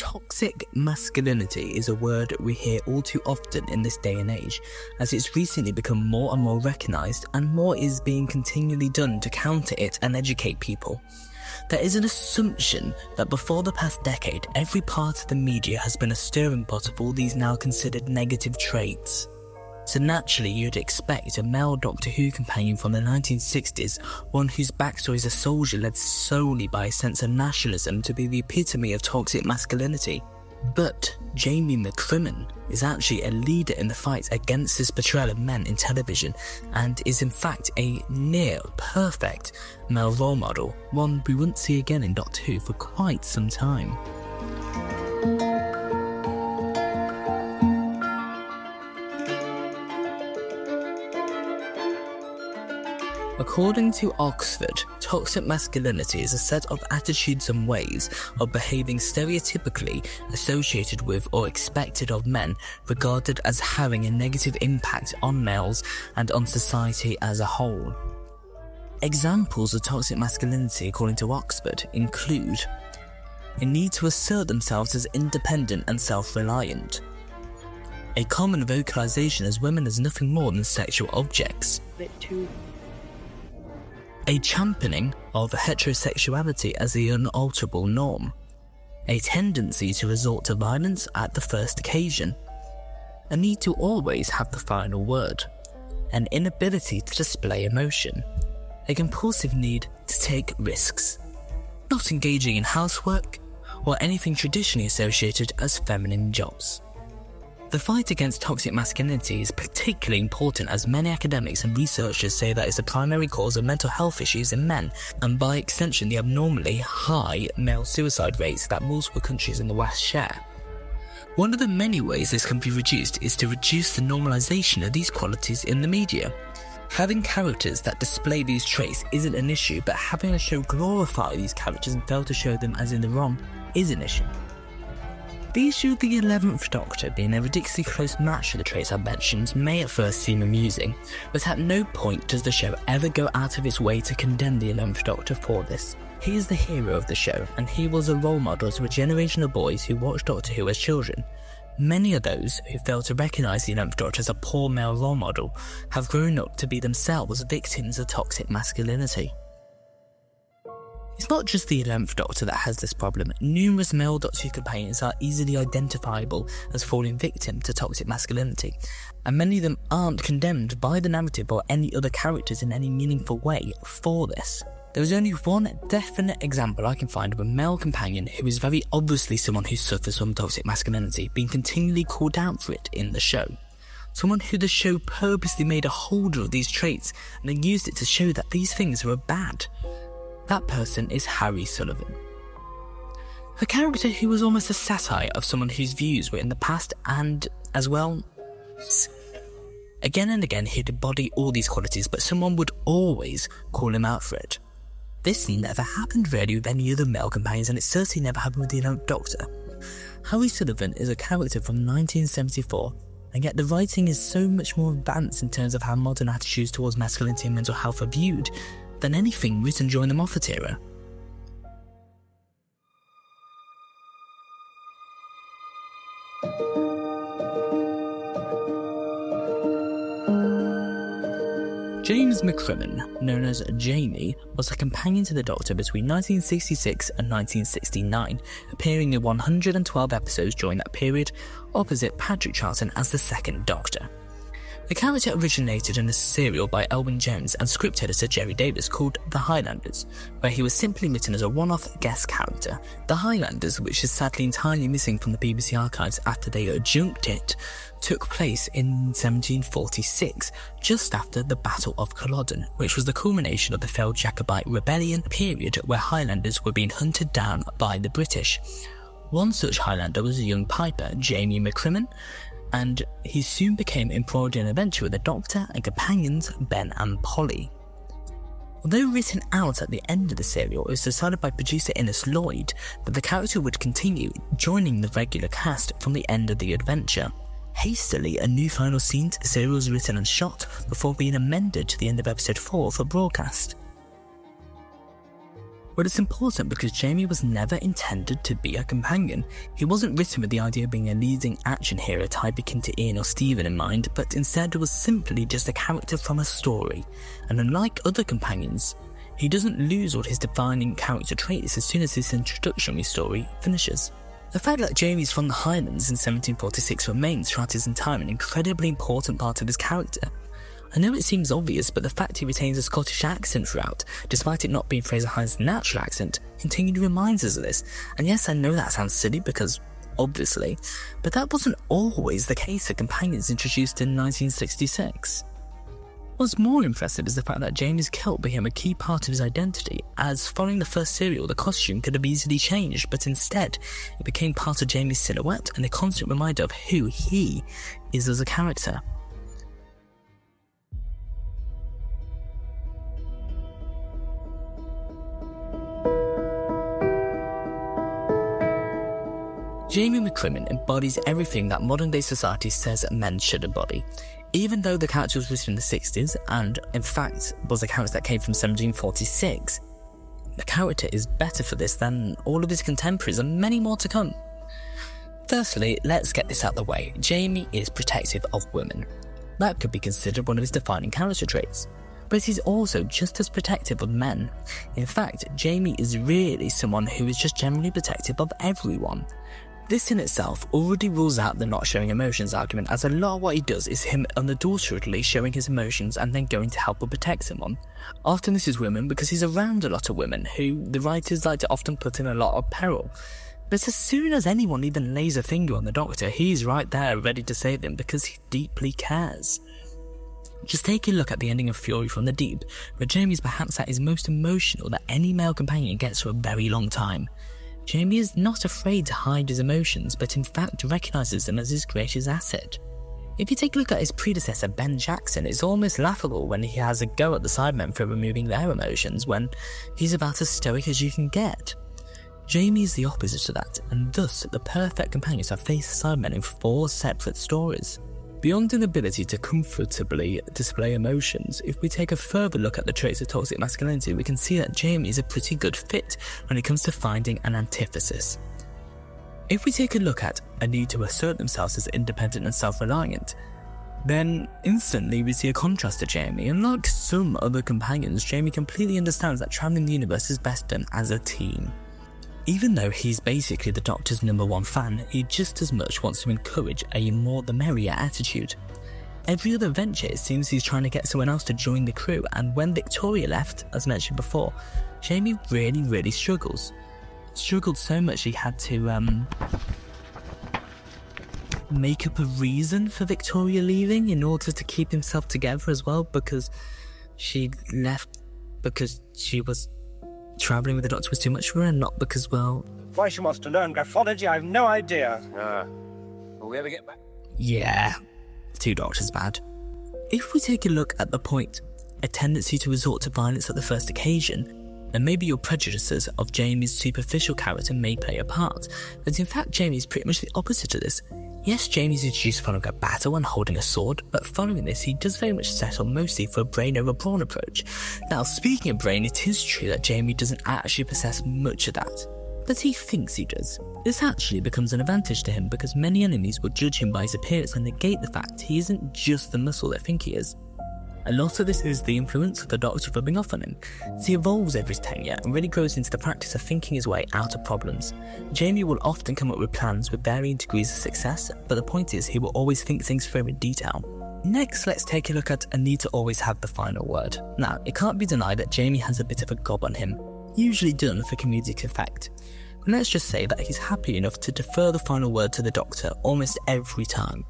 Toxic masculinity is a word we hear all too often in this day and age, as it's recently become more and more recognised, and more is being continually done to counter it and educate people. There is an assumption that before the past decade, every part of the media has been a stirring pot of all these now considered negative traits. So naturally you'd expect a male Doctor Who companion from the 1960s, one whose backstory is a soldier led solely by a sense of nationalism, to be the epitome of toxic masculinity. But Jamie McCrimmon is actually a leader in the fight against this portrayal of men in television, and is in fact a near perfect male role model, one we won't see again in Doctor Who for quite some time. According to Oxford, toxic masculinity is a set of attitudes and ways of behaving stereotypically associated with or expected of men, regarded as having a negative impact on males and on society as a whole. Examples of toxic masculinity, according to Oxford, include a need to assert themselves as independent and self-reliant, a common vocalization as women as nothing more than sexual objects, a championing of heterosexuality as the unalterable norm, a tendency to resort to violence at the first occasion, a need to always have the final word, an inability to display emotion, a compulsive need to take risks, not engaging in housework or anything traditionally associated as feminine jobs. The fight against toxic masculinity is particularly important, as many academics and researchers say that it's a primary cause of mental health issues in men, and by extension the abnormally high male suicide rates that multiple countries in the West share. One of the many ways this can be reduced is to reduce the normalisation of these qualities in the media. Having characters that display these traits isn't an issue, but having a show glorify these characters and fail to show them as in the wrong is an issue. The issue of the 11th Doctor being a ridiculously close match to the traits I mentioned may at first seem amusing, but at no point does the show ever go out of its way to condemn the 11th Doctor for this. He is the hero of the show, and he was a role model to a generation of boys who watched Doctor Who as children. Many of those who fail to recognise the 11th Doctor as a poor male role model have grown up to be themselves victims of toxic masculinity. It's not just the 11th Doctor that has this problem. Numerous male Doctor Who companions are easily identifiable as falling victim to toxic masculinity, and many of them aren't condemned by the narrative or any other characters in any meaningful way for this. There is only one definite example I can find of a male companion who is very obviously someone who suffers from toxic masculinity being continually called out for it in the show. Someone who the show purposely made a holder of these traits and then used it to show that these things were bad. That person is Harry Sullivan. A character who was almost a satire of someone whose views were in the past and, as well, again and again he'd embody all these qualities, but someone would always call him out for it. This never happened really with any other male companions, and it certainly never happened with the 11th Doctor. Harry Sullivan is a character from 1974, and yet the writing is so much more advanced in terms of how modern attitudes towards masculinity and mental health are viewed than anything written during the Moffat era. Jaimes McCrimmon, known as Jamie, was a companion to the Doctor between 1966 and 1969, appearing in 112 episodes during that period, opposite Patrick Troughton as the second Doctor. The character originated in a serial by Elwyn Jones and script editor Jerry Davis called The Highlanders, where he was simply written as a one-off guest character. The Highlanders, which is sadly entirely missing from the BBC archives after they adjunct it, took place in 1746, just after the Battle of Culloden, which was the culmination of the failed Jacobite rebellion, period where Highlanders were being hunted down by the British. One such Highlander was a young piper, Jamie McCrimmon, and he soon became embroiled in an adventure with the Doctor and companions Ben and Polly. Although written out at the end of the serial, it was decided by producer Innes Lloyd that the character would continue, joining the regular cast from the end of the adventure. Hastily, a new final scene to the serial was written and shot before being amended to the end of episode 4 for broadcast. But it's important because Jaime was never intended to be a companion. He wasn't written with the idea of being a leading action hero type akin to Ian or Stephen in mind, but instead was simply just a character from a story. And unlike other companions, he doesn't lose all his defining character traits as soon as this introductory story finishes. The fact that Jaime is from the Highlands in 1746 remains throughout his entire an incredibly important part of his character. I know it seems obvious, but the fact he retains a Scottish accent throughout, despite it not being Fraser Hines' natural accent, continually reminds us of this. And yes, I know that sounds silly because, obviously, but that wasn't always the case for companions introduced in 1966. What's more impressive is the fact that Jaime's kilt became a key part of his identity, as following the first serial the costume could have easily changed, but instead it became part of Jaime's silhouette and a constant reminder of who he is as a character. Jamie McCrimmon embodies everything that modern-day society says men should embody. Even though the character was written in the 60s, and in fact was a character that came from 1746, the character is better for this than all of his contemporaries and many more to come. Firstly, let's get this out the way. Jaime is protective of women. That could be considered one of his defining character traits. But he's also just as protective of men. In fact, Jaime is really someone who is just generally protective of everyone. This in itself already rules out the not showing emotions argument, as a lot of what he does is him unadulteratedly showing his emotions and then going to help or protect someone. Often this is women because he's around a lot of women who the writers like to often put in a lot of peril. But as soon as anyone even lays a finger on the Doctor, he's right there ready to save them because he deeply cares. Just take a look at the ending of Fury from the Deep, where Jaime is perhaps at his most emotional that any male companion gets for a very long time. Jaime is not afraid to hide his emotions, but in fact recognises them as his greatest asset. If you take a look at his predecessor Ben Jackson, it's almost laughable when he has a go at the Cybermen for removing their emotions when he's about as stoic as you can get. Jaime is the opposite to that, and thus the perfect companions have faced the Cybermen in 4 separate stories. Beyond an ability to comfortably display emotions, if we take a further look at the traits of toxic masculinity, we can see that Jaime is a pretty good fit when it comes to finding an antithesis. If we take a look at a need to assert themselves as independent and self-reliant, then instantly we see a contrast to Jaime. Unlike some other companions, Jaime completely understands that travelling the universe is best done as a team. Even though he's basically the Doctor's #1 fan, he just as much wants to encourage a more the merrier attitude. Every other venture it seems he's trying to get someone else to join the crew, and when Victoria left, as mentioned before, Jaime really struggles. Struggled so much he had to make up a reason for Victoria leaving in order to keep himself together as well, because she left because she was travelling with the Doctor was too much for her, and not because, well... Why she wants to learn graphology, I have no idea. Will we ever get back? Yeah, 2 Doctors bad. If we take a look at the point, a tendency to resort to violence at the first occasion, then maybe your prejudices of Jaime's superficial character may play a part, but in fact Jaime is pretty much the opposite of this. Yes, Jaime is introduced following a battle and holding a sword, but following this he does very much settle mostly for a brain over brawn approach. Now, speaking of brain, it is true that Jaime doesn't actually possess much of that, but he thinks he does. This actually becomes an advantage to him because many enemies will judge him by his appearance and negate the fact he isn't just the muscle they think he is. A lot of this is the influence of the Doctor rubbing off on him, as he evolves over his tenure and really grows into the practice of thinking his way out of problems. Jaime will often come up with plans with varying degrees of success, but the point is he will always think things through in detail. Next, let's take a look at a need to always have the final word. Now, it can't be denied that Jaime has a bit of a gob on him, usually done for comedic effect. But let's just say that he's happy enough to defer the final word to the Doctor almost every time.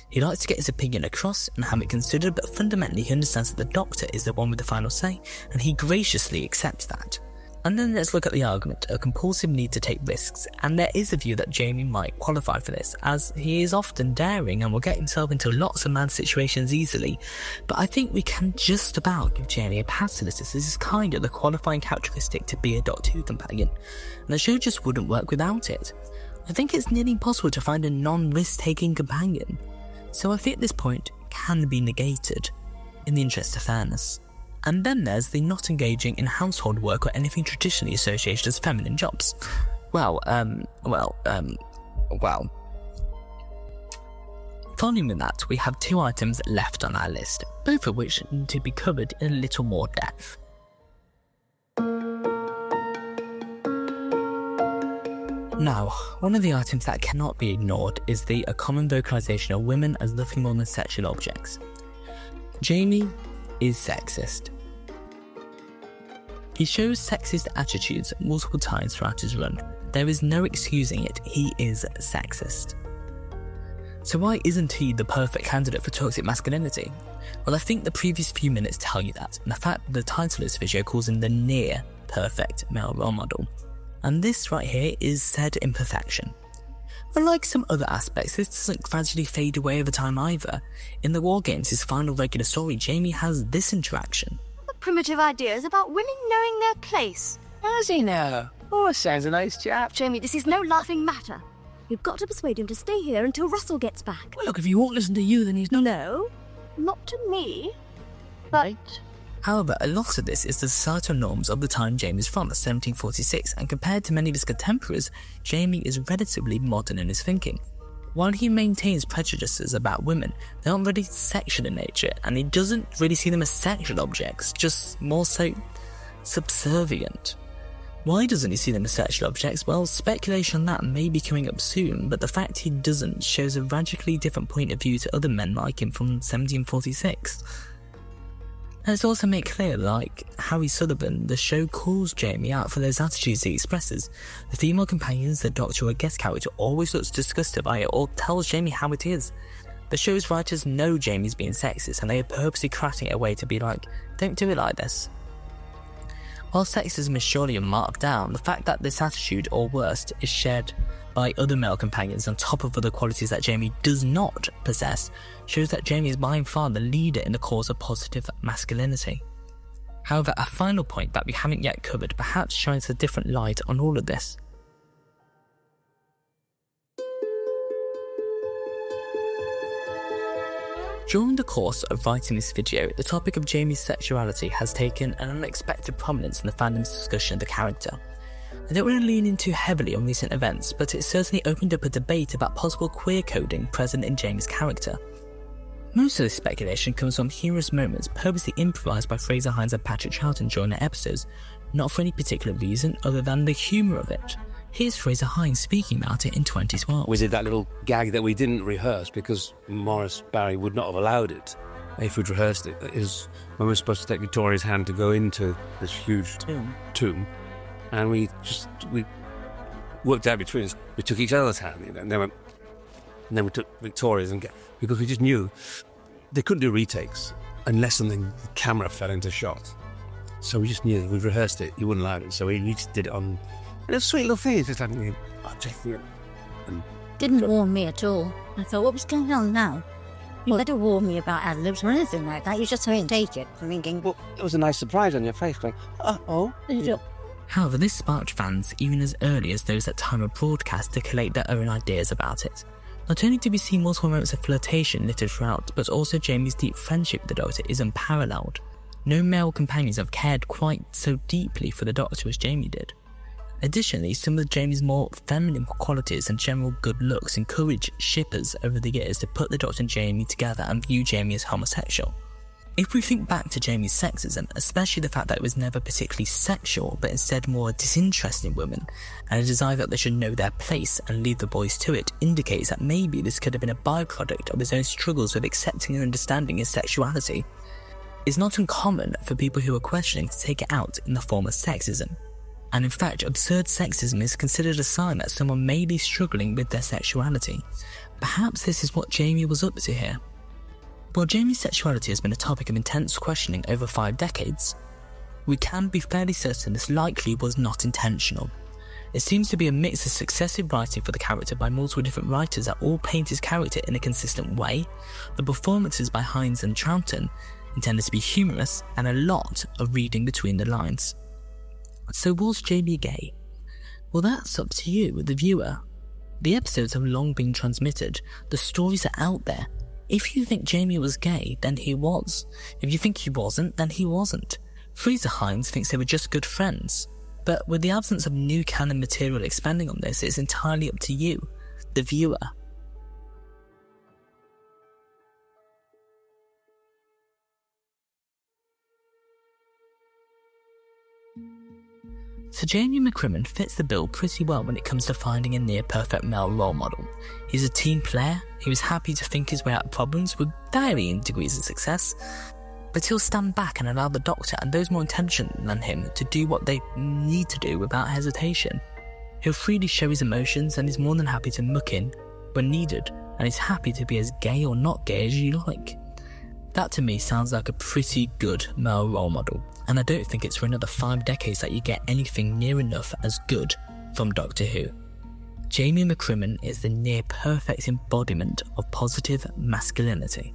He likes to get his opinion across and have it considered, but fundamentally he understands that the Doctor is the one with the final say, and he graciously accepts that. And then let's look at the argument, a compulsive need to take risks, and there is a view that Jaime might qualify for this, as he is often daring and will get himself into lots of mad situations easily, but I think we can just about give Jaime a pass to this. This is kind of the qualifying characteristic to be a Doctor Who companion, and the show just wouldn't work without it. I think it's nearly impossible to find a non-risk-taking companion. So I think this point can be negated, in the interest of fairness. And then there's the not engaging in household work or anything traditionally associated as feminine jobs. Well. Following with that, we have 2 items left on our list, both of which need to be covered in a little more depth. Now, one of the items that cannot be ignored is the common vocalization of women as nothing more than sexual objects. Jamie is sexist. He shows sexist attitudes multiple times throughout his run. There is no excusing it, he is sexist. So why isn't he the perfect candidate for toxic masculinity? Well, I think the previous few minutes tell you that, and the fact that the title of this video calls him the near perfect male role model. And this right here is said imperfection. Unlike some other aspects, this doesn't gradually fade away over time either. In the War Games, his final regular story, Jamie has this interaction. The primitive ideas about women knowing their place. Does he know? Oh, sounds a nice chap. Jamie, this is no laughing matter. You've got to persuade him to stay here until Russell gets back. Well, look, if he won't listen to you, then he's not... No, not to me. But... However, a lot of this is the societal norms of the time Jamie is from, 1746, and compared to many of his contemporaries, Jamie is relatively modern in his thinking. While he maintains prejudices about women, they aren't really sexual in nature, and he doesn't really see them as sexual objects, just more so subservient. Why doesn't he see them as sexual objects? Well, speculation on that may be coming up soon, but the fact he doesn't shows a radically different point of view to other men like him from 1746. Let's also make clear, like Harry Sullivan, the show calls Jamie out for those attitudes he expresses. The female companions, the doctor or guest character, always looks disgusted by it or tells Jamie how it is. The show's writers know Jamie's being sexist and they are purposely crafting it a way to be like, don't do it like this. While sexism is surely a mark down, the fact that this attitude, or worse, is shared by other male companions on top of other qualities that Jamie does not possess shows that Jamie is by far the leader in the cause of positive masculinity. However, a final point that we haven't yet covered perhaps shines a different light on all of this. During the course of writing this video, the topic of Jaimes' sexuality has taken an unexpected prominence in the fandom's discussion of the character. I don't want to lean in too heavily on recent events, but it certainly opened up a debate about possible queer coding present in Jaimes' character. Most of this speculation comes from humorous moments purposely improvised by Fraser Hines and Patrick Charlton during their episodes, not for any particular reason other than the humour of it. Here's Fraser Hines speaking about it in 2012. We did that little gag that we didn't rehearse because Morris Barry would not have allowed it if we'd rehearsed it. It is when we were supposed to take Victoria's hand to go into this huge tomb. And we worked out between us. We took each other's hand, and then we took Victoria's, because we just knew they couldn't do retakes unless the camera fell into shot. So we just knew that we'd rehearsed it. You wouldn't allow it, so we just did it on. And it was a sweet little thing. It's just like, Didn't warn me at all. I thought, what was going on now? You never warned me about ad-libs or anything like that. You just didn't take it. I'm thinking, Well, it was a nice surprise on your face, like, uh-oh. However, this sparked fans even as early as those at time of broadcast to collate their own ideas about it. Not only did we see multiple moments of flirtation littered throughout, but also Jaimes' deep friendship with the Doctor is unparalleled. No male companions have cared quite so deeply for the Doctor as Jamie did. Additionally, some of Jaimes' more feminine qualities and general good looks encourage shippers over the years to put the Doctor and Jamie together and view Jamie as homosexual. If we think back to Jaimes' sexism, especially the fact that it was never particularly sexual but instead more a disinterest in women, and a desire that they should know their place and leave the boys to it, indicates that maybe this could have been a byproduct of his own struggles with accepting and understanding his sexuality. It's not uncommon for people who are questioning to take it out in the form of sexism. And in fact, absurd sexism is considered a sign that someone may be struggling with their sexuality. Perhaps this is what Jamie was up to here. While Jaimes' sexuality has been a topic of intense questioning over 5 decades, we can be fairly certain this likely was not intentional. It seems to be a mix of successive writing for the character by multiple different writers that all paint his character in a consistent way, the performances by Hines and Charlton intended to be humorous, and a lot of reading between the lines. So was Jamie gay? Well, that's up to you, the viewer. The episodes have long been transmitted, the stories are out there, If you think Jamie was gay, then he was. If you think he wasn't, then he wasn't. Fraser Hines thinks they were just good friends. But with the absence of new canon material expanding on this, it's entirely up to you, the viewer. So Jamie McCrimmon fits the bill pretty well when it comes to finding a near-perfect male role model. He's a team player, he was happy to think his way out of problems with varying degrees of success, but he'll stand back and allow the Doctor and those more intelligent than him to do what they need to do without hesitation. He'll freely show his emotions and is more than happy to muck in when needed, and is happy to be as gay or not gay as you like. That to me sounds like a pretty good male role model, and I don't think it's for another 5 decades that you get anything near enough as good from Doctor Who. Jamie McCrimmon is the near perfect embodiment of positive masculinity.